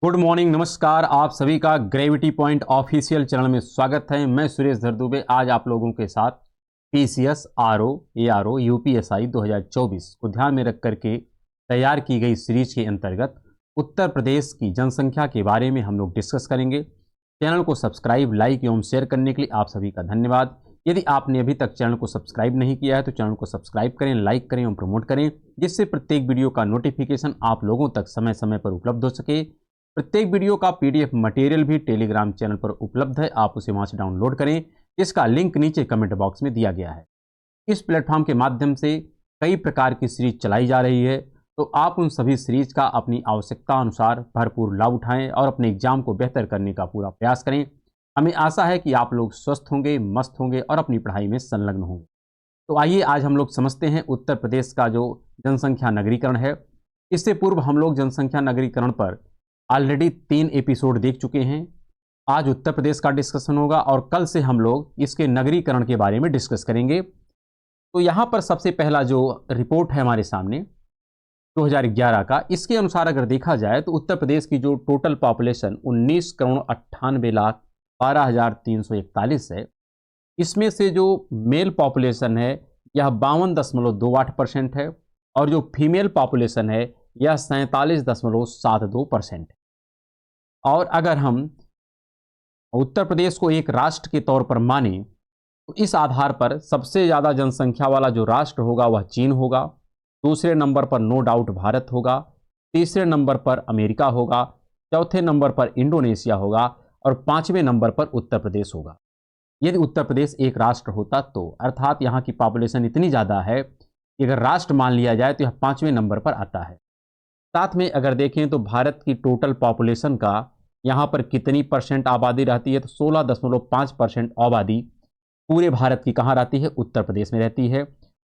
Good morning, नमस्कार। आप सभी का ग्रेविटी पॉइंट ऑफिशियल चैनल में स्वागत है। मैं सुरेश धरदुबे आज आप लोगों के साथ पीसीएस, आरओ, एआरओ, यूपीएसआई 2024 को ध्यान में रख करके तैयार की गई सीरीज के अंतर्गत उत्तर प्रदेश की जनसंख्या के बारे में हम लोग डिस्कस करेंगे। चैनल को सब्सक्राइब, लाइक एवं शेयर करने के लिए आप सभी का धन्यवाद। यदि आपने अभी तक चैनल को सब्सक्राइब नहीं किया है तो चैनल को सब्सक्राइब करें, लाइक करें एवं प्रमोट करें, जिससे प्रत्येक वीडियो का नोटिफिकेशन आप लोगों तक समय समय पर उपलब्ध हो सके। प्रत्येक वीडियो का पीडीएफ मटेरियल भी टेलीग्राम चैनल पर उपलब्ध है, आप उसे वहां से डाउनलोड करें। इसका लिंक नीचे कमेंट बॉक्स में दिया गया है। इस प्लेटफॉर्म के माध्यम से कई प्रकार की सीरीज चलाई जा रही है, तो आप उन सभी सीरीज का अपनी आवश्यकता अनुसार भरपूर लाभ उठाएं और अपने एग्जाम को बेहतर करने का पूरा प्रयास करें। हमें आशा है कि आप लोग स्वस्थ होंगे, मस्त होंगे और अपनी पढ़ाई में संलग्न होंगे। तो आइए आज हम लोग समझते हैं उत्तर प्रदेश का जो जनसंख्या नगरीकरण है। इससे पूर्व हम लोग जनसंख्या नगरीकरण पर ऑलरेडी 3 एपिसोड देख चुके हैं। आज उत्तर प्रदेश का डिस्कशन होगा और कल से हम लोग इसके नगरीकरण के बारे में डिस्कस करेंगे। तो यहाँ पर सबसे पहला जो रिपोर्ट है हमारे सामने 2011 का, इसके अनुसार अगर देखा जाए तो उत्तर प्रदेश की जो टोटल पॉपुलेशन 19,98,12,341 है, इसमें से जो मेल पॉपुलेशन है यह 52.28% है और जो फीमेल पॉपुलेशन है यह 47.72% है। और अगर हम उत्तर प्रदेश को एक राष्ट्र के तौर पर माने तो इस आधार पर सबसे ज़्यादा जनसंख्या वाला जो राष्ट्र होगा वह चीन होगा, दूसरे नंबर पर नो डाउट भारत होगा, तीसरे नंबर पर अमेरिका होगा, चौथे नंबर पर इंडोनेशिया होगा और पांचवें नंबर पर उत्तर प्रदेश होगा। यदि उत्तर प्रदेश एक राष्ट्र होता तो, अर्थात यहाँ की पॉपुलेशन इतनी ज़्यादा है कि अगर राष्ट्र मान लिया जाए तो यह पांचवें नंबर पर आता है। साथ में अगर देखें तो भारत की टोटल पॉपुलेशन का यहाँ पर कितनी परसेंट आबादी रहती है, तो 16.5% आबादी पूरे भारत की कहाँ रहती है, उत्तर प्रदेश में रहती है।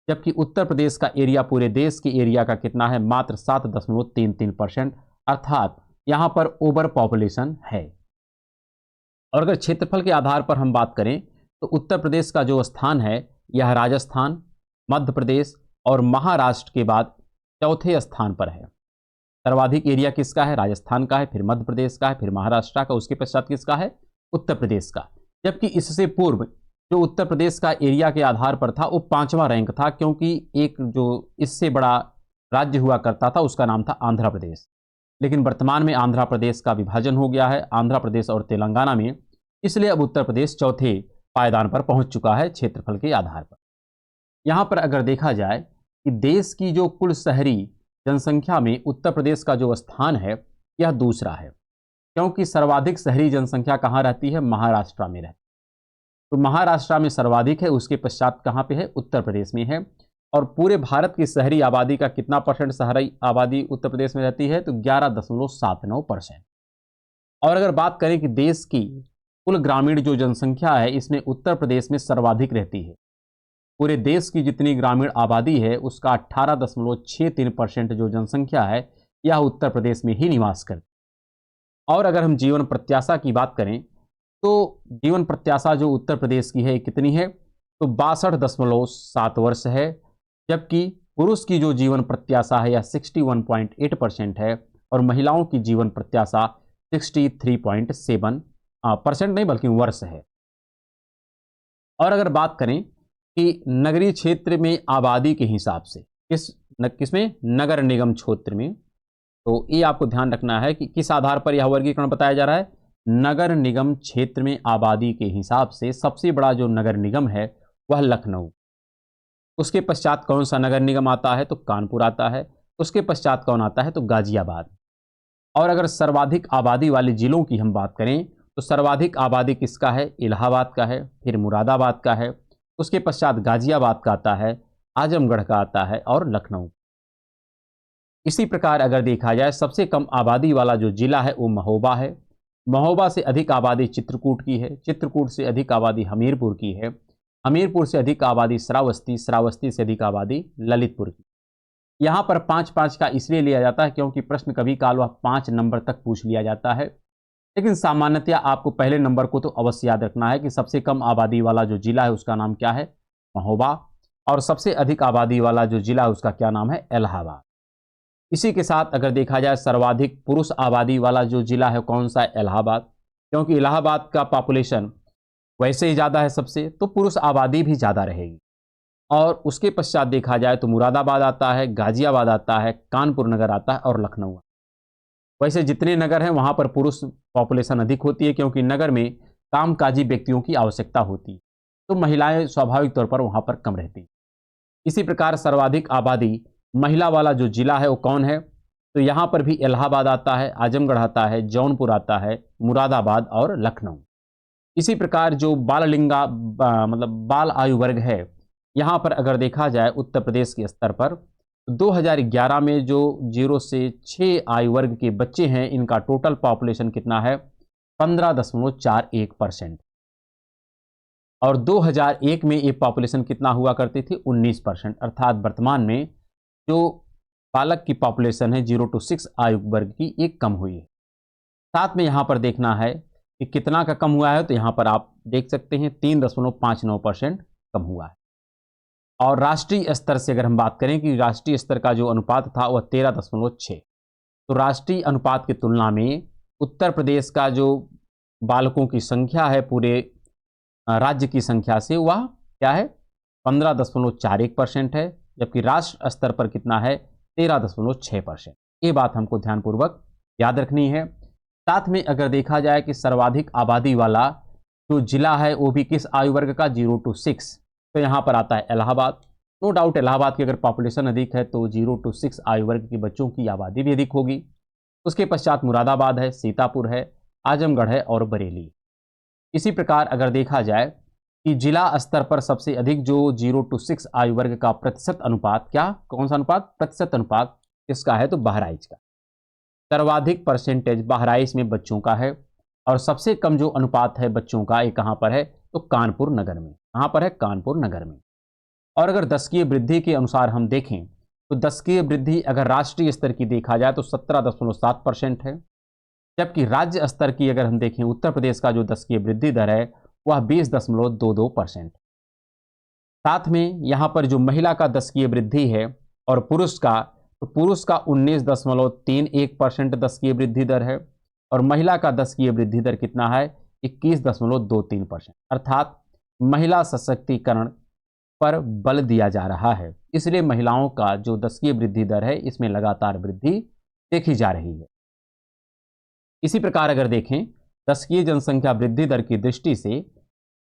जबकि उत्तर प्रदेश का एरिया पूरे देश के एरिया का कितना है, मात्र 7.33%, अर्थात यहाँ पर ओवर पॉपुलेशन है। और अगर क्षेत्रफल के आधार पर हम बात करें तो उत्तर प्रदेश का जो स्थान है यह राजस्थान, मध्य प्रदेश और महाराष्ट्र के बाद चौथे स्थान पर है। सर्वाधिक एरिया किसका है, राजस्थान का है, फिर मध्य प्रदेश का है, फिर महाराष्ट्र का, उसके पश्चात किसका है, उत्तर प्रदेश का। जबकि इससे पूर्व जो उत्तर प्रदेश का एरिया के आधार पर था वो 5वां रैंक था, क्योंकि एक जो इससे बड़ा राज्य हुआ करता था उसका नाम था आंध्र प्रदेश। लेकिन वर्तमान में आंध्र प्रदेश का विभाजन हो गया है, आंध्र प्रदेश और तेलंगाना में, इसलिए अब उत्तर प्रदेश चौथे पायदान पर पहुंच चुका है क्षेत्रफल के आधार पर। यहाँ पर अगर देखा जाए कि देश की जो कुल शहरी जनसंख्या में उत्तर प्रदेश का जो स्थान है यह दूसरा है, क्योंकि सर्वाधिक शहरी जनसंख्या कहाँ रहती है, महाराष्ट्र में रहती है। तो महाराष्ट्र में सर्वाधिक है, उसके पश्चात कहाँ पे है, उत्तर प्रदेश में है। और पूरे भारत की शहरी आबादी का कितना परसेंट शहरी आबादी उत्तर प्रदेश में रहती है, तो 11.79%। और अगर बात करें कि देश की कुल ग्रामीण जो जनसंख्या है इसमें उत्तर प्रदेश में सर्वाधिक रहती है। पूरे देश की जितनी ग्रामीण आबादी है उसका 18.63% जो जनसंख्या है यह उत्तर प्रदेश में ही निवास करती है। और अगर हम जीवन प्रत्याशा की बात करें तो जीवन प्रत्याशा जो उत्तर प्रदेश की है कितनी है, तो 62.7 वर्ष है। जबकि पुरुष की जो जीवन प्रत्याशा है यह 61.8% है और महिलाओं की जीवन प्रत्याशा 63.7% नहीं बल्कि वर्ष है। और अगर बात करें कि नगरीय क्षेत्र में आबादी के हिसाब से किसमें, नगर निगम क्षेत्र में, तो ये आपको ध्यान रखना है कि किस आधार पर यह वर्गीकरण बताया जा रहा है। नगर निगम क्षेत्र में आबादी के हिसाब से सबसे बड़ा जो नगर निगम है वह लखनऊ, उसके पश्चात कौन सा नगर निगम आता है, तो कानपुर आता है, उसके पश्चात कौन आता है, तो गाजियाबाद। और अगर सर्वाधिक आबादी वाले जिलों की हम बात करें तो सर्वाधिक आबादी किसका है, इलाहाबाद का है, फिर मुरादाबाद का है, उसके पश्चात गाजियाबाद का आता है, आजमगढ़ का आता है और लखनऊ। इसी प्रकार अगर देखा जाए सबसे कम आबादी वाला जो जिला है वो महोबा है। महोबा से अधिक आबादी चित्रकूट की है, चित्रकूट से अधिक आबादी हमीरपुर की है, हमीरपुर से अधिक आबादी श्रावस्ती, श्रावस्ती से अधिक आबादी ललितपुर की। यहाँ पर 5-5 का इसलिए लिया जाता है क्योंकि प्रश्न कभी काल वह 5 नंबर तक पूछ लिया जाता है। लेकिन सामान्यतया आपको पहले नंबर को तो अवश्य याद रखना है कि सबसे कम आबादी वाला जो जिला है उसका नाम क्या है, महोबा, और सबसे अधिक आबादी वाला जो जिला है उसका क्या नाम है, इलाहाबाद। इसी के साथ अगर देखा जाए सर्वाधिक पुरुष आबादी वाला जो जिला है कौन सा है? इलाहाबाद, क्योंकि इलाहाबाद का पॉपुलेशन वैसे ही ज़्यादा है सबसे, तो पुरुष आबादी भी ज़्यादा रहेगी। और उसके पश्चात देखा जाए तो मुरादाबाद आता है, गाजियाबाद आता है, कानपुर नगर आता है और लखनऊ। वैसे जितने नगर हैं वहाँ पर पुरुष पॉपुलेशन अधिक होती है, क्योंकि नगर में कामकाजी व्यक्तियों की आवश्यकता होती है, तो महिलाएं स्वाभाविक तौर पर वहाँ पर कम रहती हैं। इसी प्रकार सर्वाधिक आबादी महिला वाला जो जिला है वो कौन है? तो यहाँ पर भी इलाहाबाद आता है, आजमगढ़ आता है, जौनपुर आता है, मुरादाबाद और लखनऊ। इसी प्रकार जो मतलब बाल आयु वर्ग है, यहाँ पर अगर देखा जाए उत्तर प्रदेश के स्तर पर, तो 2011 में जो 0 से 6 आयु वर्ग के बच्चे हैं, इनका टोटल पॉपुलेशन कितना है? 15.41%। और 2001 में ये पॉपुलेशन कितना हुआ करती थी? 19%। अर्थात वर्तमान में जो बालक की पॉपुलेशन है 0 to 6 आयु वर्ग की, एक कम हुई है। साथ में यहाँ पर देखना है कि कितना का कम हुआ है, तो यहाँ पर आप देख सकते हैं 3.59% कम हुआ है। और राष्ट्रीय स्तर से अगर हम बात करें कि राष्ट्रीय स्तर का जो अनुपात था वह 13.6, तो राष्ट्रीय अनुपात की तुलना में उत्तर प्रदेश का जो बालकों की संख्या है पूरे राज्य की संख्या से, वह क्या है? 15.41% है, जबकि राष्ट्र स्तर पर कितना है? 13.6%। ये बात हमको ध्यानपूर्वक याद रखनी है। साथ में अगर देखा जाए कि सर्वाधिक आबादी वाला जो जिला है वो भी किस आयु वर्ग का? 0 to 6, तो यहाँ पर आता है इलाहाबाद। नो डाउट इलाहाबाद की अगर पॉपुलेशन अधिक है तो 0 to 6 आयु वर्ग के बच्चों की आबादी भी अधिक होगी। उसके पश्चात मुरादाबाद है, सीतापुर है, आजमगढ़ है और बरेली। इसी प्रकार अगर देखा जाए कि जिला स्तर पर सबसे अधिक जो 0 to 6 आयु वर्ग का प्रतिशत अनुपात, क्या कौन सा अनुपात? प्रतिशत अनुपात किसका है? तो बहराइच का। सर्वाधिक परसेंटेज बहराइच में बच्चों का है, और सबसे कम जो अनुपात है बच्चों का, ये कहाँ पर है? तो कानपुर नगर में। कहाँ पर है? कानपुर नगर में। और अगर दशकीय वृद्धि के अनुसार हम देखें तो दशकीय वृद्धि अगर राष्ट्रीय स्तर की देखा जाए तो 17.7% है, जबकि राज्य स्तर की अगर हम देखें उत्तर प्रदेश का जो दशकीय वृद्धि दर है वह 20.22%। साथ में यहाँ पर जो महिला का दशकीय वृद्धि है और पुरुष का, तो पुरुष का 19.31% दशकीय वृद्धि दर है, और महिला का दशकीय वृद्धि दर कितना है? 21.23%। अर्थात महिला सशक्तिकरण पर बल दिया जा रहा है, इसलिए महिलाओं का जो दशकीय वृद्धि दर है इसमें लगातार वृद्धि देखी जा रही है। इसी प्रकार अगर देखें दशकीय जनसंख्या वृद्धि दर की दृष्टि से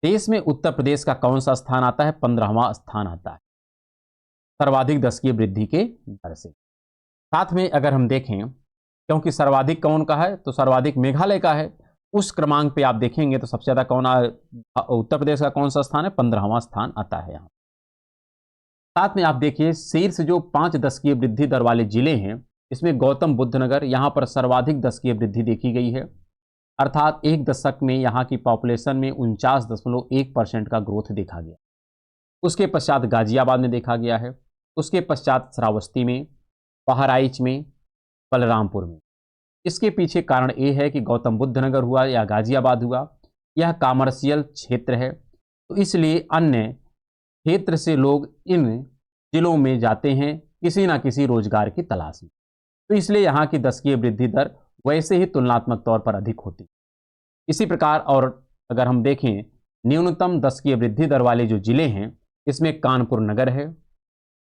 देश में उत्तर प्रदेश का कौन सा स्थान आता है? 15वां स्थान आता है सर्वाधिक दशकीय वृद्धि के दर से। साथ में अगर हम देखें, क्योंकि सर्वाधिक कौन का है? तो सर्वाधिक मेघालय का है। उस क्रमांक पे आप देखेंगे तो सबसे ज्यादा कौन उत्तर प्रदेश का कौन सा स्थान है? 15वां स्थान आता है यहाँ। साथ में आप देखिए शीर्ष जो 5 दशकीय वृद्धि दर वाले जिले हैं, इसमें गौतम बुद्ध नगर, यहाँ पर सर्वाधिक दशकीय वृद्धि देखी गई है। अर्थात एक दशक में यहाँ की पॉपुलेशन में 49.1% का ग्रोथ देखा गया। उसके पश्चात गाजियाबाद में देखा गया है, उसके पश्चात श्रावस्ती में, बहराइच में, बलरामपुर में। इसके पीछे कारण ये है कि गौतम बुद्ध नगर हुआ या गाजियाबाद हुआ, यह कॉमर्शियल क्षेत्र है, तो इसलिए अन्य क्षेत्र से लोग इन जिलों में जाते हैं किसी ना किसी रोजगार की तलाश में, तो इसलिए यहाँ की दशकीय वृद्धि दर वैसे ही तुलनात्मक तौर पर अधिक होती। इसी प्रकार और अगर हम देखें न्यूनतम दशकीय वृद्धि दर वाले जो जिले हैं, इसमें कानपुर नगर है,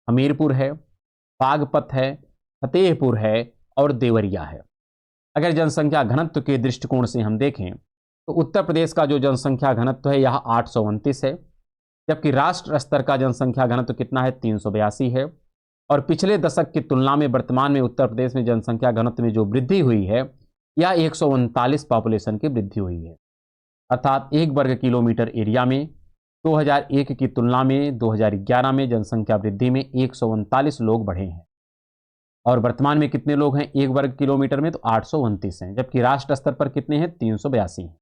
हमीरपुर है, बागपत है, फतेहपुर है और देवरिया है। अगर जनसंख्या घनत्व के दृष्टिकोण से हम देखें तो उत्तर प्रदेश का जो जनसंख्या घनत्व है यह 829 है, जबकि राष्ट्र स्तर का जनसंख्या घनत्व कितना है? 382 है। और पिछले दशक की तुलना में वर्तमान में उत्तर प्रदेश में जनसंख्या घनत्व में जो वृद्धि हुई है यह 139 पॉपुलेशन की वृद्धि हुई है। अर्थात 1 वर्ग किलोमीटर एरिया में 2001 की तुलना में 2011 में जनसंख्या वृद्धि में 139 लोग बढ़े हैं, और वर्तमान में कितने लोग हैं 1 वर्ग किलोमीटर में? तो 829 हैं, जबकि राष्ट्र स्तर पर कितने हैं? 382 हैं।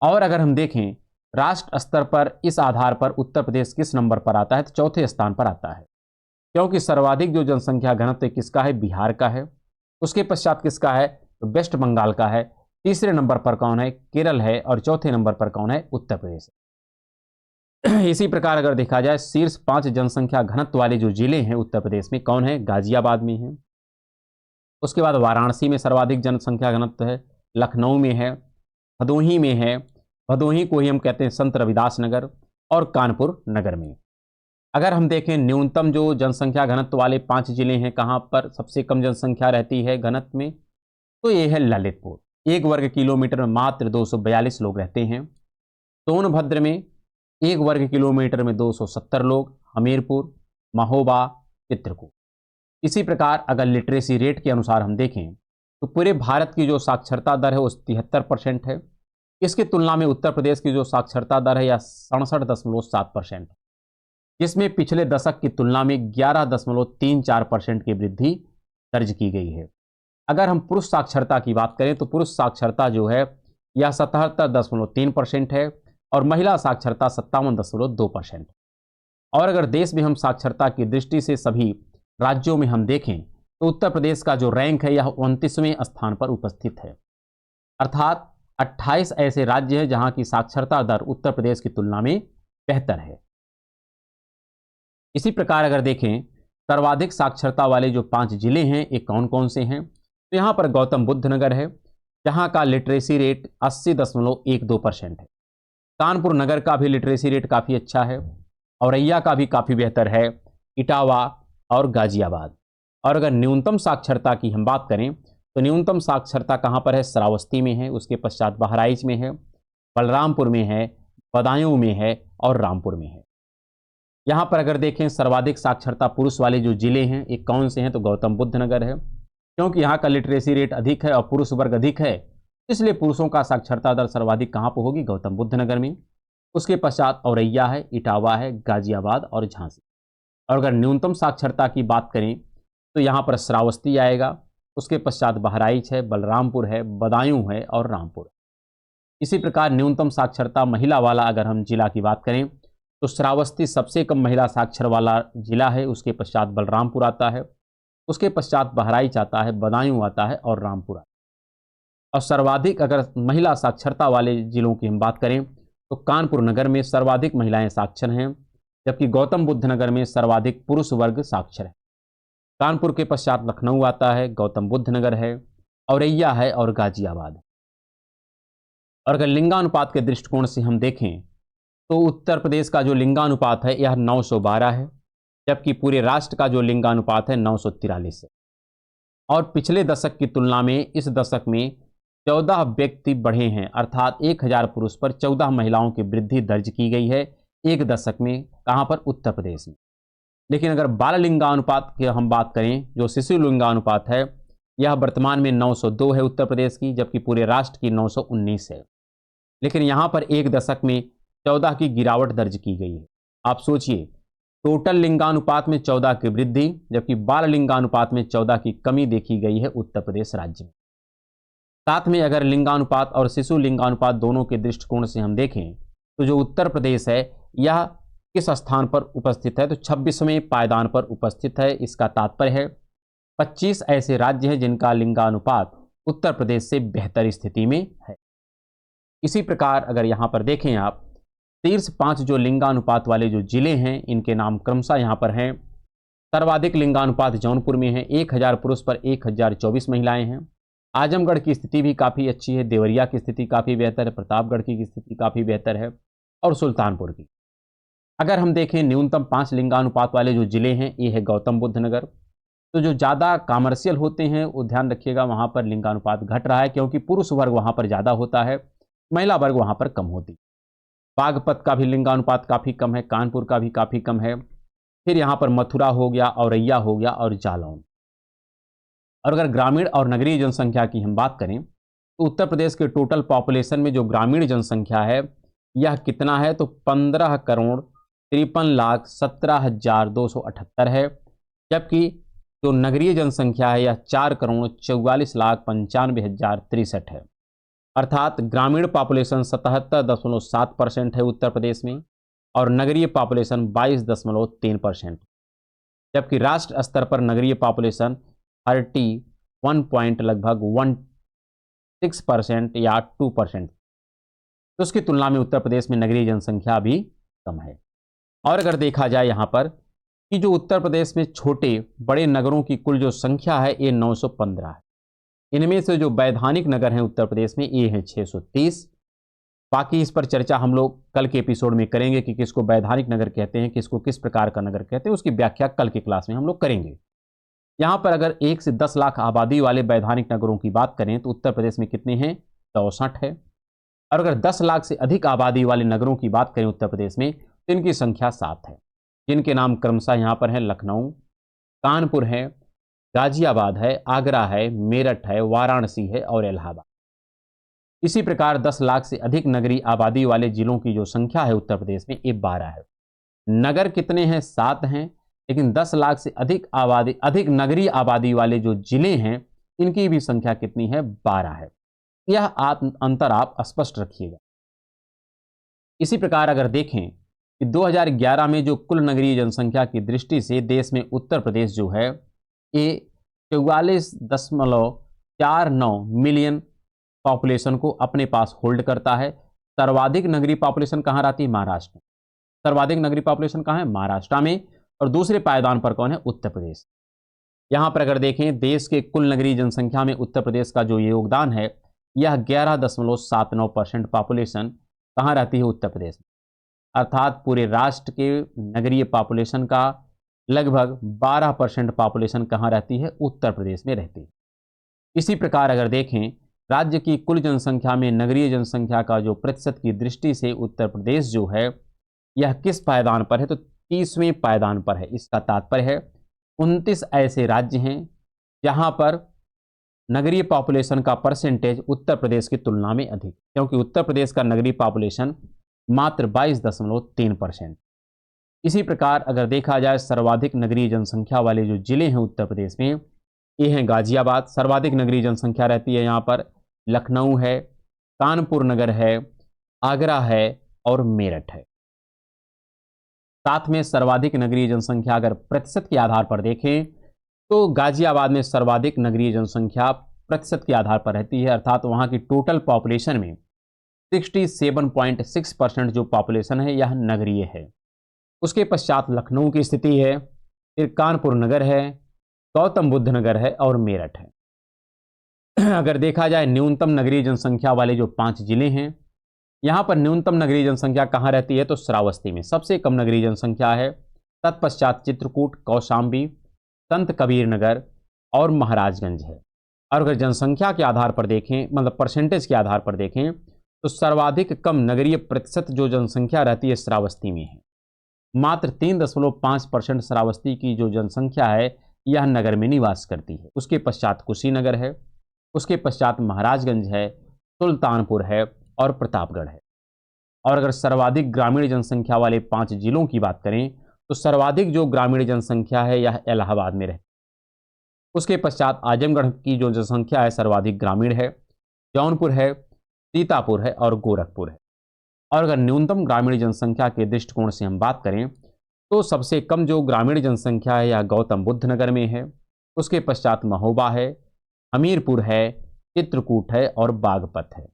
और अगर हम देखें राष्ट्र स्तर पर इस आधार पर उत्तर प्रदेश किस नंबर पर आता है? तो चौथे स्थान पर आता है, क्योंकि सर्वाधिक जो जनसंख्या घनत्व किसका है? बिहार का है। उसके पश्चात किसका है? तो वेस्ट बंगाल का है। तीसरे नंबर पर कौन है? केरल है। और चौथे नंबर पर कौन है? उत्तर प्रदेश। इसी प्रकार अगर देखा जाए शीर्ष 5 जनसंख्या घनत्व वाले जो जिले हैं उत्तर प्रदेश में कौन है? गाजियाबाद में है, उसके बाद वाराणसी में सर्वाधिक जनसंख्या घनत्व है, लखनऊ में है, भदोही में है, भदोही को ही हम कहते हैं संत रविदास नगर, और कानपुर नगर में। अगर हम देखें न्यूनतम जो जनसंख्या घनत्व वाले 5 जिले हैं, कहाँ पर सबसे कम जनसंख्या रहती है घनत्व में, तो ये है ललितपुर। 1 वर्ग किलोमीटर में मात्र 242 लोग रहते हैं। सोनभद्र में 1 वर्ग किलोमीटर में 270 लोग, हमीरपुर, महोबा, चित्रकूट। इसी प्रकार अगर लिटरेसी रेट के अनुसार हम देखें तो पूरे भारत की जो साक्षरता दर है वो 73% है। इसकी तुलना में उत्तर प्रदेश की जो साक्षरता दर है यह 67.7% है, जिसमें पिछले दशक की तुलना में 11.34% की वृद्धि दर्ज की गई है। अगर हम पुरुष साक्षरता की बात करें तो पुरुष साक्षरता जो है यह 77.3% है और महिला साक्षरता 57.2% है। और अगर देश में हम साक्षरता की दृष्टि से सभी राज्यों में हम देखें तो उत्तर प्रदेश का जो रैंक है यह 29वें स्थान पर उपस्थित है, अर्थात 28 ऐसे राज्य हैं जहां की साक्षरता दर उत्तर प्रदेश की तुलना में बेहतर है। इसी प्रकार अगर देखें सर्वाधिक साक्षरता वाले जो 5 जिले हैं ये कौन कौन से हैं, तो यहाँ पर गौतम बुद्ध नगर है जहाँ का लिटरेसी रेट 80.12% है। कानपुर नगर का भी लिटरेसी रेट काफ़ी अच्छा है, औरैया का भी काफ़ी बेहतर है, इटावा और गाजियाबाद। और अगर न्यूनतम साक्षरता की हम बात करें तो न्यूनतम साक्षरता कहाँ पर है, श्रावस्ती में है, उसके पश्चात बहराइच में है, बलरामपुर में है, बदायूं में है और रामपुर में है। यहाँ पर अगर देखें सर्वाधिक साक्षरता पुरुष वाले जो जिले हैं ये कौन से हैं, तो गौतम बुद्ध नगर है, क्योंकि यहाँ का लिटरेसी रेट अधिक है और पुरुष वर्ग अधिक है, इसलिए पुरुषों का साक्षरता दर सर्वाधिक कहाँ पर होगी, गौतम बुद्ध नगर में। उसके पश्चात औरैया है, इटावा है, गाजियाबाद और झांसी। और अगर न्यूनतम साक्षरता की बात करें तो यहाँ पर श्रावस्ती आएगा, उसके पश्चात बहराइच है, बलरामपुर है, बदायूं है और रामपुर। इसी प्रकार न्यूनतम साक्षरता महिला वाला अगर हम जिला की बात करें तो श्रावस्ती सबसे कम महिला साक्षर वाला जिला है, उसके पश्चात बलरामपुर आता है, उसके पश्चात बहराइच आता है, बदायूं आता है और रामपुर आता है। और सर्वाधिक अगर महिला साक्षरता वाले जिलों की हम बात करें तो कानपुर नगर में सर्वाधिक महिलाएं साक्षर हैं, जबकि गौतम बुद्ध नगर में सर्वाधिक पुरुष वर्ग साक्षर है। कानपुर के पश्चात लखनऊ आता है, गौतम बुद्ध नगर है, औरैया है और गाजियाबाद है। और अगर लिंगानुपात के दृष्टिकोण से हम देखें तो उत्तर प्रदेश का जो लिंगानुपात है यह 912 है, जबकि पूरे राष्ट्र का जो लिंगानुपात है 943 है। और पिछले दशक की तुलना में इस दशक में 14 व्यक्ति बढ़े हैं, अर्थात 1000 पुरुष पर 14 महिलाओं की वृद्धि दर्ज की गई है एक दशक में, कहाँ पर, उत्तर प्रदेश में। लेकिन अगर बाल लिंगानुपात की हम बात करें, जो शिशु लिंगानुपात है यह वर्तमान में 902 है उत्तर प्रदेश की, जबकि पूरे राष्ट्र की 919 है। लेकिन यहाँ पर एक दशक में 14 की गिरावट दर्ज की गई है। आप सोचिए, टोटल लिंगानुपात में 14 की वृद्धि, जबकि बाल लिंगानुपात में 14 की कमी देखी गई है उत्तर प्रदेश राज्य में। साथ में अगर लिंगानुपात और शिशु लिंगानुपात दोनों के दृष्टिकोण से हम देखें तो जो उत्तर प्रदेश है यह किस स्थान पर उपस्थित है, तो 26वें पायदान पर उपस्थित है। इसका तात्पर्य है 25 ऐसे राज्य हैं जिनका लिंगानुपात उत्तर प्रदेश से बेहतर स्थिति में है। इसी प्रकार अगर यहाँ पर देखें आप, शीर्ष 5 जो लिंगानुपात वाले जो जिले हैं इनके नाम क्रमशः यहाँ पर हैं। सर्वाधिक लिंगानुपात जौनपुर में है, 1000 पुरुष पर 1024 महिलाएं हैं। आजमगढ़ की स्थिति भी काफ़ी अच्छी है, देवरिया की स्थिति काफ़ी बेहतर है, प्रतापगढ़ की स्थिति काफ़ी बेहतर है और सुल्तानपुर की। अगर हम देखें न्यूनतम 5 लिंगानुपात वाले जो जिले हैं ये है गौतम बुद्ध नगर। तो जो ज़्यादा कॉमर्शियल होते हैं वो ध्यान रखिएगा, वहाँ पर लिंगानुपात घट रहा है, क्योंकि पुरुष वर्ग वहाँ पर ज़्यादा होता है, महिला वर्ग वहाँ पर कम होती है। बागपत का भी लिंगानुपात काफ़ी कम है, कानपुर का भी काफ़ी कम है, फिर यहाँ पर मथुरा हो गया, औरैया हो गया और जालौन। और अगर ग्रामीण और नगरीय जनसंख्या की हम बात करें तो उत्तर प्रदेश के टोटल पॉपुलेशन में जो ग्रामीण जनसंख्या है यह कितना है, तो 15,53,17,278 है, जबकि जो नगरीय जनसंख्या है यह 4,44,95,063 है। अर्थात ग्रामीण पॉपुलेशन 77.7% है उत्तर प्रदेश में और नगरीय पॉपुलेशन 22.3%, जबकि राष्ट्र स्तर पर नगरीय पॉपुलेशन 31 पॉइंट लगभग 16% या 2%, तो उसकी तुलना में उत्तर प्रदेश में नगरीय जनसंख्या भी कम है। और अगर देखा जाए यहाँ पर कि जो उत्तर प्रदेश में छोटे बड़े नगरों की कुल जो संख्या है ये 915 है। इनमें से जो वैधानिक नगर हैं उत्तर प्रदेश में ये हैं 630। बाकी इस पर चर्चा हम लोग कल के एपिसोड में करेंगे कि किसको वैधानिक नगर कहते हैं, किसको किस प्रकार का नगर कहते हैं, उसकी व्याख्या कल की क्लास में हम लोग करेंगे। यहाँ पर अगर 1 से 10 लाख आबादी वाले वैधानिक नगरों की बात करें तो उत्तर प्रदेश में कितने हैं? 64 है। और अगर 10 लाख से अधिक आबादी वाले नगरों की बात करें उत्तर प्रदेश में तो इनकी संख्या 7 है, जिनके नाम क्रमशः यहाँ पर है लखनऊ, कानपुर है, गाजियाबाद है, आगरा है, मेरठ है, वाराणसी है और इलाहाबाद। इसी प्रकार 10 लाख से अधिक नगरीय आबादी वाले जिलों की जो संख्या है उत्तर प्रदेश में ये 12 है। नगर कितने हैं? 7 हैं, लेकिन 10 लाख से अधिक नगरीय आबादी वाले जो जिले हैं इनकी भी संख्या कितनी है? 12 है। यह अंतर आप स्पष्ट रखिएगा। इसी प्रकार अगर देखें कि 2011 में जो कुल नगरीय जनसंख्या की दृष्टि से देश में उत्तर प्रदेश जो है ये 44.49 मिलियन पॉपुलेशन को अपने पास होल्ड करता है। सर्वाधिक नगरीय पॉपुलेशन कहाँ रहती है? महाराष्ट्र में। सर्वाधिक नगरीय पॉपुलेशन कहाँ है? महाराष्ट्र में। और दूसरे पायदान पर कौन है? उत्तर प्रदेश। यहां पर अगर देखें देश के कुल नगरीय जनसंख्या में उत्तर प्रदेश का जो योगदान है यह 11.79% पॉपुलेशन कहाँ रहती है? उत्तर प्रदेश में। अर्थात पूरे राष्ट्र के नगरीय पॉपुलेशन का लगभग 12% पॉपुलेशन कहाँ रहती है? उत्तर प्रदेश में रहती है। इसी प्रकार अगर देखें राज्य की कुल जनसंख्या में नगरीय जनसंख्या का जो प्रतिशत की दृष्टि से उत्तर प्रदेश जो है यह किस पायदान पर है? तो 30वें पायदान पर है। इसका तात्पर्य है 29 ऐसे राज्य हैं जहां पर नगरीय पॉपुलेशन का परसेंटेज उत्तर प्रदेश की तुलना में अधिक, क्योंकि उत्तर प्रदेश का नगरीय पॉपुलेशन मात्र 22.3%। इसी प्रकार अगर देखा जाए सर्वाधिक नगरीय जनसंख्या वाले जो जिले हैं उत्तर प्रदेश में ये हैं गाजियाबाद, सर्वाधिक नगरीय जनसंख्या रहती है यहाँ पर, लखनऊ है, कानपुर नगर है, आगरा है और मेरठ है। साथ में सर्वाधिक नगरीय जनसंख्या अगर प्रतिशत के आधार पर देखें तो गाजियाबाद में सर्वाधिक नगरीय जनसंख्या प्रतिशत के आधार पर रहती है, अर्थात वहां की टोटल पॉपुलेशन में 67.6% जो पॉपुलेशन है यह नगरीय है। उसके पश्चात लखनऊ की स्थिति है, फिर कानपुर नगर है, गौतम बुद्ध नगर है और मेरठ है। अगर देखा जाए न्यूनतम नगरीय जनसंख्या वाले जो 5 जिले हैं यहाँ पर न्यूनतम नगरीय जनसंख्या कहाँ रहती है? तो श्रावस्ती में सबसे कम नगरीय जनसंख्या है। तत्पश्चात चित्रकूट, कौशाम्बी, संत कबीर नगर और महाराजगंज है। और अगर जनसंख्या के आधार पर देखें, मतलब परसेंटेज के आधार पर देखें तो सर्वाधिक कम नगरीय प्रतिशत जो जनसंख्या रहती है श्रावस्ती में है। मात्र 3.5% श्रावस्ती की जो जनसंख्या है यह नगर में निवास करती है। उसके पश्चात कुशीनगर है, उसके पश्चात महाराजगंज है, सुल्तानपुर है और प्रतापगढ़ है। और अगर सर्वाधिक ग्रामीण जनसंख्या वाले 5 जिलों की बात करें तो सर्वाधिक जो ग्रामीण जनसंख्या है यह इलाहाबाद में रहती है। उसके पश्चात आजमगढ़ की जो जनसंख्या है सर्वाधिक ग्रामीण है, जौनपुर है, सीतापुर है और गोरखपुर है। और अगर न्यूनतम ग्रामीण जनसंख्या के दृष्टिकोण से हम बात करें तो सबसे कम जो ग्रामीण जनसंख्या है यह गौतम बुद्ध नगर में है। उसके पश्चात महोबा है, हमीरपुर है, चित्रकूट है और बागपत है।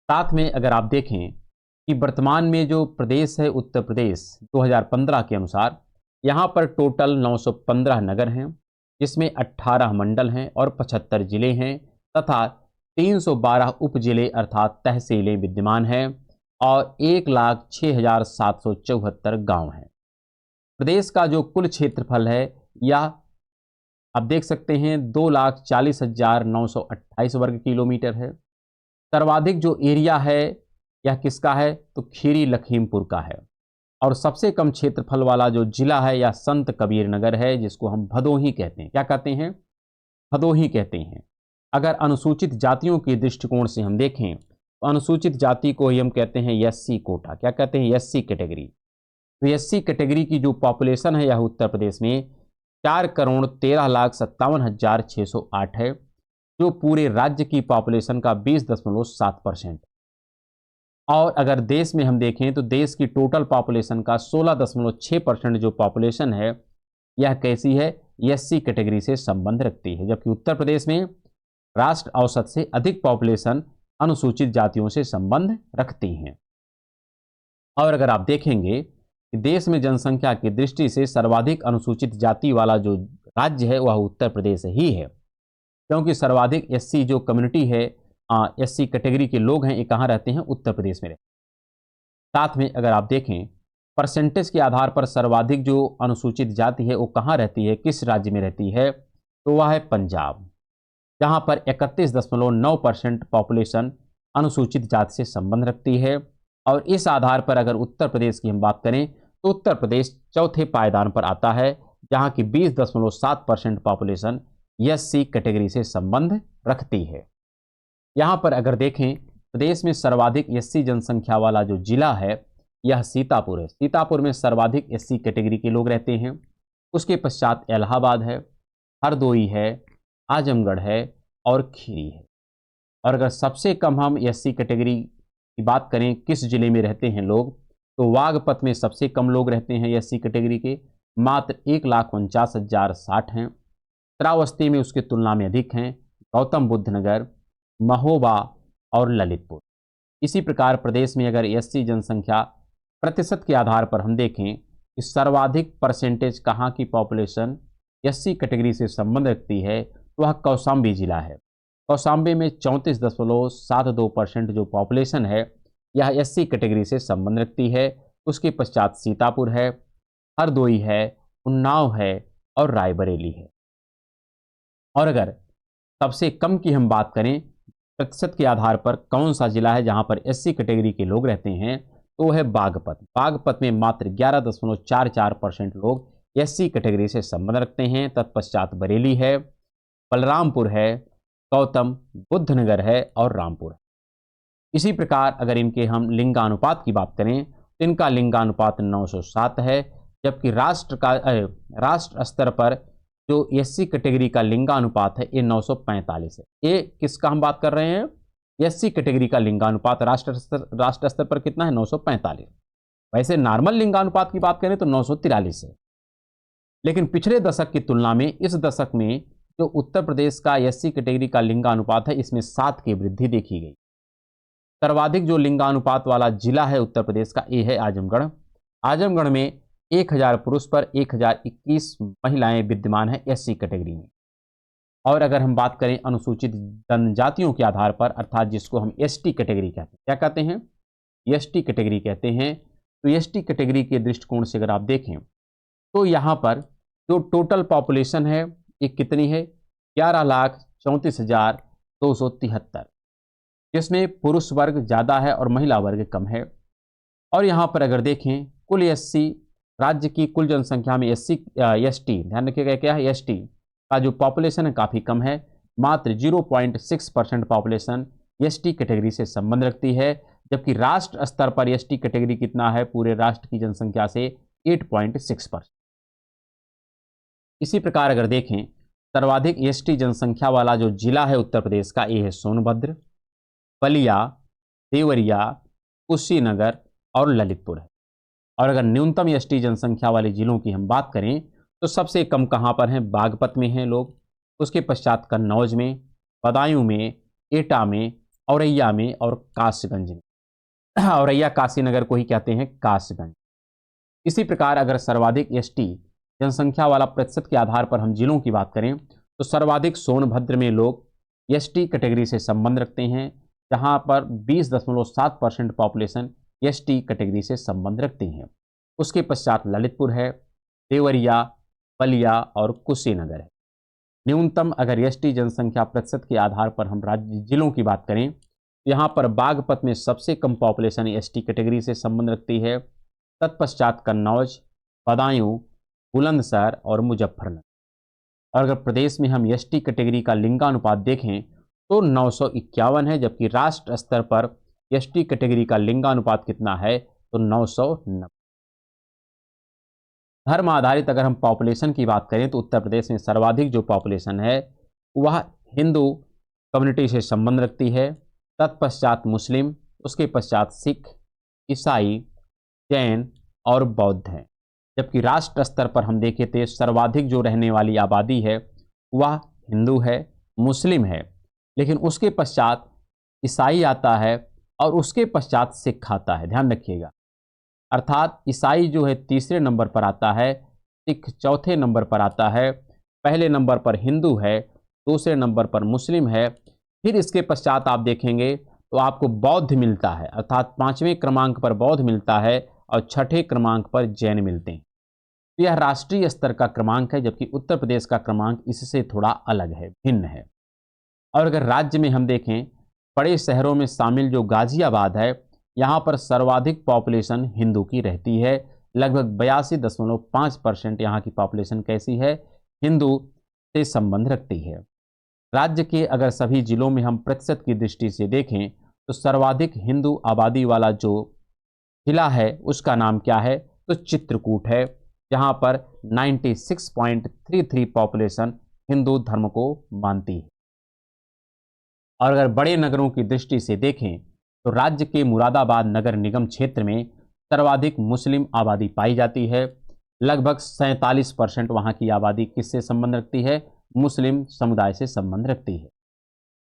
साथ में अगर आप देखें कि वर्तमान में जो प्रदेश है उत्तर प्रदेश 2015 के अनुसार यहाँ पर टोटल 915 नगर हैं, जिसमें 18 मंडल हैं और 75 जिले हैं तथा 312 उप जिले अर्थात तहसीलें विद्यमान हैं और 1,06,774 गांव हैं। प्रदेश का जो कुल क्षेत्रफल है यह आप देख सकते हैं 2,40,928 वर्ग किलोमीटर है। सर्वाधिक जो एरिया है यह किसका है? तो खीरी लखीमपुर का है। और सबसे कम क्षेत्रफल वाला जो जिला है यह संत कबीर नगर है, जिसको हम भदोही कहते हैं। क्या कहते हैं? भदोही कहते हैं। अगर अनुसूचित जातियों के दृष्टिकोण से हम देखें तो अनुसूचित जाति को ही हम कहते हैं एससी कोटा। क्या कहते हैं? SC category. तो एससी कैटेगरी की जो पॉपुलेशन है यह उत्तर प्रदेश में 4,13,57,608 है, जो पूरे राज्य की पॉपुलेशन का 20.7%। और अगर देश में हम देखें तो देश की टोटल पॉपुलेशन का 16.6% जो पॉपुलेशन है यह कैसी है? एससी कैटेगरी से संबंध रखती है, जबकि उत्तर प्रदेश में राष्ट्र औसत से अधिक पॉपुलेशन अनुसूचित जातियों से संबंध रखती हैं। और अगर आप देखेंगे कि देश में जनसंख्या की दृष्टि से सर्वाधिक अनुसूचित जाति वाला जो राज्य है वह उत्तर प्रदेश ही है, क्योंकि सर्वाधिक एससी जो कम्युनिटी है, एससी कैटेगरी के लोग हैं, ये कहाँ रहते हैं? उत्तर प्रदेश में रहते हैं। साथ में अगर आप देखें परसेंटेज के आधार पर सर्वाधिक जो अनुसूचित जाति है वो कहाँ रहती है, किस राज्य में रहती है? तो वह है पंजाब, जहाँ पर 31.9% पॉपुलेशन अनुसूचित जाति से संबंध रखती है। और इस आधार पर अगर उत्तर प्रदेश की हम बात करें तो उत्तर प्रदेश चौथे पायदान पर आता है, जहाँ की 20.7% पॉपुलेशन एससी कैटेगरी से संबंध रखती है। यहाँ पर अगर देखें प्रदेश में सर्वाधिक एससी जनसंख्या वाला जो जिला है यह सीतापुर है। सीतापुर में सर्वाधिक एससी कैटेगरी के लोग रहते हैं। उसके पश्चात इलाहाबाद है, हरदोई है, आजमगढ़ है और खीरी है। और अगर सबसे कम हम एससी कैटेगरी की बात करें किस जिले में रहते हैं लोग, तो वागपत में सबसे कम लोग रहते हैं एससी कैटेगरी के, मात्र 1,49,060 हैं। श्रावस्ती में उसकी तुलना में अधिक हैं, गौतम बुद्ध नगर, महोबा और ललितपुर। इसी प्रकार प्रदेश में अगर एससी जनसंख्या प्रतिशत के आधार पर हम देखें कि सर्वाधिक परसेंटेज कहाँ की पॉपुलेशन एससी कैटेगरी से संबंध रखती है, तो वह कौशाम्बी जिला है। कौशाम्बी में 34.72% जो पॉपुलेशन है यह एससी कैटेगरी से संबंध रखती है। उसके पश्चात सीतापुर है, हरदोई है, उन्नाव है और रायबरेली है। और अगर सबसे कम की हम बात करें प्रतिशत के आधार पर कौन सा जिला है जहां पर एससी कैटेगरी के लोग रहते हैं, तो वह है बागपत। बागपत में मात्र 11.44% लोग एससी कैटेगरी से संबंध रखते हैं। तत्पश्चात बरेली है, बलरामपुर है, गौतम बुद्ध नगर है और रामपुर है। इसी प्रकार अगर इनके हम लिंगानुपात की बात करें तो इनका लिंगानुपात 907 है, जबकि राष्ट्र स्तर पर जो एससी कैटेगरी का लिंगानुपात है ये 945 है। ये किसका हम बात कर रहे हैं? एससी कैटेगरी का लिंगानुपात राष्ट्र स्तर पर कितना है? 945। वैसे नॉर्मल लिंगानुपात की बात करें तो 943 है। लेकिन पिछले दशक की तुलना में इस दशक में जो उत्तर प्रदेश का एससी कैटेगरी का लिंगानुपात है इसमें 7 की वृद्धि देखी गई। सर्वाधिक जो लिंगानुपात वाला जिला है उत्तर प्रदेश का ये है आजमगढ़। आजमगढ़ में 1000 पुरुष पर 1021 महिलाएं विद्यमान है एससी कैटेगरी में। और अगर हम बात करें अनुसूचित जनजातियों के आधार पर, अर्थात जिसको हम एसटी कैटेगरी कहते हैं, क्या कहते हैं? एसटी कैटेगरी कहते हैं। तो एसटी कैटेगरी के दृष्टिकोण से अगर आप देखें तो यहाँ पर जो टोटल पॉपुलेशन है ये कितनी है? 11,34,273, जिसमें पुरुष वर्ग ज़्यादा है और महिला वर्ग कम है। और यहाँ पर अगर देखें कुल एससी, राज्य की कुल जनसंख्या में एससी एसटी, ध्यान रखिएगा क्या है, एसटी का जो पॉपुलेशन है काफ़ी कम है। मात्र 0.6% पॉपुलेशन एसटी कैटेगरी से संबंध रखती है, जबकि राष्ट्र स्तर पर एसटी कैटेगरी कितना है? पूरे राष्ट्र की जनसंख्या से 8.6%। इसी प्रकार अगर देखें सर्वाधिक एसटी जनसंख्या वाला जो जिला है उत्तर प्रदेश का ये है सोनभद्र, बलिया, देवरिया, कुशीनगर और ललितपुर है। और अगर न्यूनतम एसटी जनसंख्या वाले जिलों की हम बात करें तो सबसे कम कहाँ पर हैं? बागपत में हैं लोग। उसके पश्चात कन्नौज में, बदायूं में, एटा में, औरैया में और कासगंज में। औरैया काशीनगर को ही कहते हैं कासगंज। इसी प्रकार अगर सर्वाधिक एसटी जनसंख्या वाला प्रतिशत के आधार पर हम जिलों की बात करें तो सर्वाधिक सोनभद्र में लोग एसटी कैटेगरी से संबंध रखते हैं, जहां पर 20.7% पॉपुलेशन एसटी कैटेगरी से संबंध रखते हैं। उसके पश्चात ललितपुर है, देवरिया, बलिया और कुशीनगर है। न्यूनतम अगर एसटी जनसंख्या प्रतिशत के आधार पर हम राज्य जिलों की बात करें तो यहाँ पर बागपत में सबसे कम पॉपुलेशन एसटी कैटेगरी से संबंध रखती है। तत्पश्चात कन्नौज, बदायूं, बुलंदशहर और मुजफ्फरनगर। और अगर प्रदेश में हम एसटी कैटेगरी का लिंगानुपात देखें तो 951 है, जबकि राष्ट्र स्तर पर एसटी कैटेगरी का लिंगानुपात कितना है? तो 990। धर्म आधारित अगर हम पॉपुलेशन की बात करें तो उत्तर प्रदेश में सर्वाधिक जो पॉपुलेशन है वह हिंदू कम्युनिटी से संबंध रखती है। तत्पश्चात मुस्लिम, उसके पश्चात सिख, ईसाई, जैन और बौद्ध हैं। जबकि राष्ट्र स्तर पर हम देखें तो सर्वाधिक जो रहने वाली आबादी है वह हिंदू है, मुस्लिम है, लेकिन उसके पश्चात ईसाई आता है और उसके पश्चात सिख आता है। ध्यान रखिएगा, अर्थात ईसाई जो है तीसरे नंबर पर आता है, सिख चौथे नंबर पर आता है, पहले नंबर पर हिंदू है, दूसरे नंबर पर मुस्लिम है, फिर इसके पश्चात आप देखेंगे तो आपको बौद्ध मिलता है, अर्थात 5वें क्रमांक पर बौद्ध मिलता है और छठे क्रमांक पर जैन मिलते हैं। यह राष्ट्रीय स्तर का क्रमांक है, जबकि उत्तर प्रदेश का क्रमांक इससे थोड़ा अलग है, भिन्न है। और अगर राज्य में हम देखें, बड़े शहरों में शामिल जो गाजियाबाद है, यहाँ पर सर्वाधिक पॉपुलेशन हिंदू की रहती है। लगभग 82.5% यहाँ की पॉपुलेशन कैसी है, हिंदू से संबंध रखती है। राज्य के अगर सभी जिलों में हम प्रतिशत की दृष्टि से देखें तो सर्वाधिक हिंदू आबादी वाला जो जिला है उसका नाम क्या है, तो चित्रकूट है, जहां पर 96.33 पॉपुलेशन हिंदू धर्म को मानती है। और अगर बड़े नगरों की दृष्टि से देखें तो राज्य के मुरादाबाद नगर निगम क्षेत्र में सर्वाधिक मुस्लिम आबादी पाई जाती है। लगभग 47% वहाँ की आबादी किससे संबंध रखती है, मुस्लिम समुदाय से संबंध रखती है।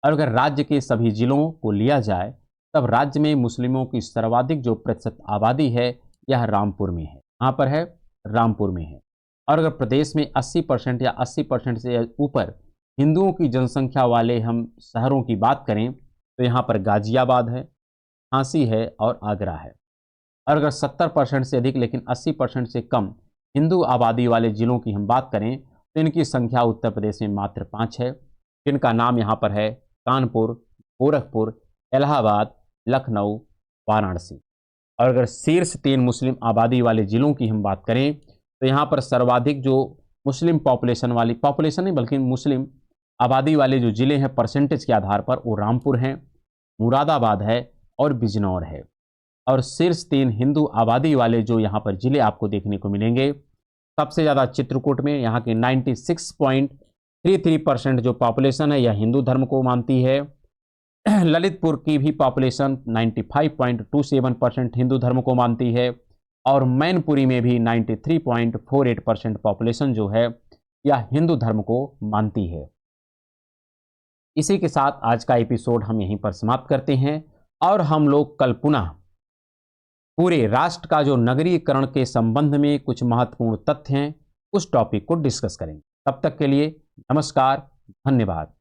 और अगर राज्य के सभी जिलों को लिया जाए तब राज्य में मुस्लिमों की सर्वाधिक जो प्रतिशत आबादी है यह रामपुर में है। कहाँ पर है, रामपुर में है। और अगर प्रदेश में 80% या 80% से ऊपर हिंदुओं की जनसंख्या वाले हम शहरों की बात करें तो यहाँ पर गाजियाबाद है, झांसी है और आगरा है। और अगर 70% से अधिक लेकिन 80% से कम हिंदू आबादी वाले जिलों की हम बात करें तो इनकी संख्या उत्तर प्रदेश में मात्र 5 है, जिनका नाम यहाँ पर है कानपुर, गोरखपुर, इलाहाबाद, लखनऊ, वाराणसी। और अगर शीर्ष 3 मुस्लिम आबादी वाले जिलों की हम बात करें तो यहाँ पर सर्वाधिक जो मुस्लिम पॉपुलेशन नहीं बल्कि मुस्लिम आबादी वाले जो जिले हैं परसेंटेज के आधार पर वो रामपुर हैं, मुरादाबाद है और बिजनौर है। और शीर्ष 3 हिंदू आबादी वाले जो यहाँ पर जिले आपको देखने को मिलेंगे, सबसे ज़्यादा चित्रकूट में यहाँ की 96.33% जो पॉपुलेशन है यह हिंदू धर्म को मानती है। ललितपुर की भी पॉपुलेशन 95.27% हिंदू धर्म को मानती है और मैनपुरी में भी 93.48% पॉपुलेशन जो है यह हिंदू धर्म को मानती है। इसी के साथ आज का एपिसोड हम यहीं पर समाप्त करते हैं और हम लोग कल पुनः पूरे राष्ट्र का जो नगरीकरण के संबंध में कुछ महत्वपूर्ण तथ्य हैं उस टॉपिक को डिस्कस करेंगे। तब तक के लिए नमस्कार, धन्यवाद।